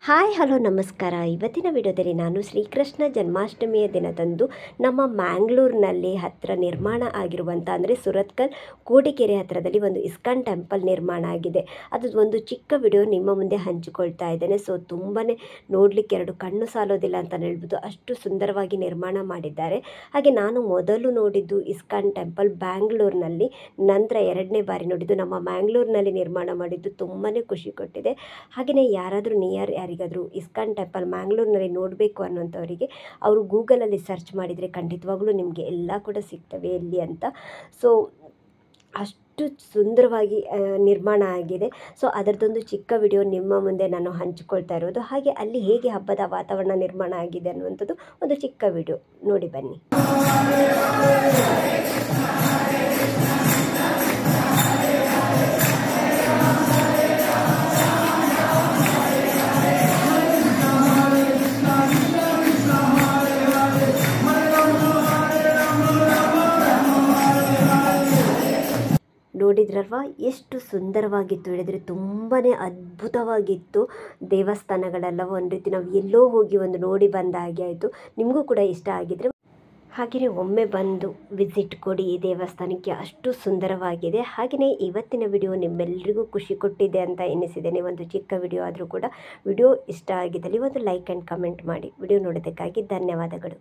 Hi hello ನಮಸ್ಕಾರ. ಇವತ್ತಿನ ವಿಡಿಯೋದಲ್ಲಿ ನಾನು ಶ್ರೀಕೃಷ್ಣ ಜನ್ಮಾಷ್ಟಮಿಯ ದಿನದಂದು ನಮ್ಮ ಮ್ಯಾಂಗ್ಳೂರಿನಲ್ಲಿ ಹತ್ತಿರ ನಿರ್ಮಾಣ ಆಗಿರುವಂಥ ಅಂದರೆ ಸುರತ್ಕಲ್ ಕೋಡಿಕೆರೆ ಹತ್ತಿರದಲ್ಲಿ ಒಂದು ಇಸ್ಕಾನ್ ಟೆಂಪಲ್ ನಿರ್ಮಾಣ ಆಗಿದೆ. ಅದು ಒಂದು ಚಿಕ್ಕ ವಿಡಿಯೋ ನಿಮ್ಮ ಮುಂದೆ ಹಂಚಿಕೊಳ್ತಾ ಇದ್ದೇನೆ. ಸೊ ತುಂಬಾ ನೋಡಲಿಕ್ಕೆ ಎರಡು ಕಣ್ಣು ಸಾಲೋದಿಲ್ಲ ಅಂತಲೇ ಹೇಳ್ಬೋದು, ಅಷ್ಟು ಸುಂದರವಾಗಿ ನಿರ್ಮಾಣ ಮಾಡಿದ್ದಾರೆ. ಹಾಗೆ ನಾನು ಮೊದಲು ನೋಡಿದ್ದು ಇಸ್ಕಾನ್ ಟೆಂಪಲ್ ಬ್ಯಾಂಗ್ಳೂರಿನಲ್ಲಿ, ನಂತರ ಎರಡನೇ ಬಾರಿ ನೋಡಿದ್ದು ನಮ್ಮ ಮ್ಯಾಂಗ್ಳೂರಿನಲ್ಲಿ ನಿರ್ಮಾಣ ಮಾಡಿದ್ದು. ತುಂಬಾ ಖುಷಿ ಕೊಟ್ಟಿದೆ. ಹಾಗೆಯೇ ಯಾರಾದರೂ ಯಾರಿಗಾದರೂ ಇಸ್ಕಾನ್ ಟೆಂಪಲ್ ಮ್ಯಾಂಗ್ಳೂರಿನಲ್ಲಿ ನೋಡಬೇಕು ಅನ್ನೋಂಥವರಿಗೆ ಅವರು ಗೂಗಲಲ್ಲಿ ಸರ್ಚ್ ಮಾಡಿದರೆ ಖಂಡಿತವಾಗ್ಲೂ ನಿಮಗೆ ಎಲ್ಲ ಕೂಡ ಸಿಗ್ತವೆ ಎಲ್ಲಿ ಅಂತ. ಸೊ ಅಷ್ಟು ಸುಂದರವಾಗಿ ನಿರ್ಮಾಣ ಆಗಿದೆ. ಸೊ ಅದರದ್ದೊಂದು ಚಿಕ್ಕ ವಿಡಿಯೋ ನಿಮ್ಮ ಮುಂದೆ ನಾನು ಹಂಚಿಕೊಳ್ತಾ ಇರೋದು. ಹಾಗೆ ಅಲ್ಲಿ ಹೇಗೆ ಹಬ್ಬದ ವಾತಾವರಣ ನಿರ್ಮಾಣ ಆಗಿದೆ ಅನ್ನುವಂಥದ್ದು ಒಂದು ಚಿಕ್ಕ ವಿಡಿಯೋ ನೋಡಿ ಬನ್ನಿ. ನೋಡಿದ್ರಲ್ವಾ ಎಷ್ಟು ಸುಂದರವಾಗಿತ್ತು ಹೇಳಿದರೆ, ತುಂಬಾ ಅದ್ಭುತವಾಗಿತ್ತು. ದೇವಸ್ಥಾನಗಳೆಲ್ಲ ಒಂದು ರೀತಿ ನಾವು ಎಲ್ಲೋ ಹೋಗಿ ಒಂದು ನೋಡಿ ಬಂದ ಹಾಗೆ ಆಯಿತು. ನಿಮಗೂ ಕೂಡ ಇಷ್ಟ ಆಗಿದ್ದರೆ ಹಾಗೆಯೇ ಒಮ್ಮೆ ಬಂದು ವಿಸಿಟ್ ಕೊಡಿ ಈ ದೇವಸ್ಥಾನಕ್ಕೆ, ಅಷ್ಟು ಸುಂದರವಾಗಿದೆ. ಹಾಗೆಯೇ ಇವತ್ತಿನ ವಿಡಿಯೋ ನಿಮ್ಮೆಲ್ಲರಿಗೂ ಖುಷಿ ಕೊಟ್ಟಿದೆ ಅಂತ ಎನಿಸಿದ್ದೇನೆ. ಒಂದು ಚಿಕ್ಕ ವಿಡಿಯೋ ಆದರೂ ಕೂಡ ವಿಡಿಯೋ ಇಷ್ಟ ಆಗಿದ್ದಲ್ಲಿ ಒಂದು ಲೈಕ್ ಆ್ಯಂಡ್ ಕಮೆಂಟ್ ಮಾಡಿ. ವಿಡಿಯೋ ನೋಡೋದಕ್ಕಾಗಿ ಧನ್ಯವಾದಗಳು.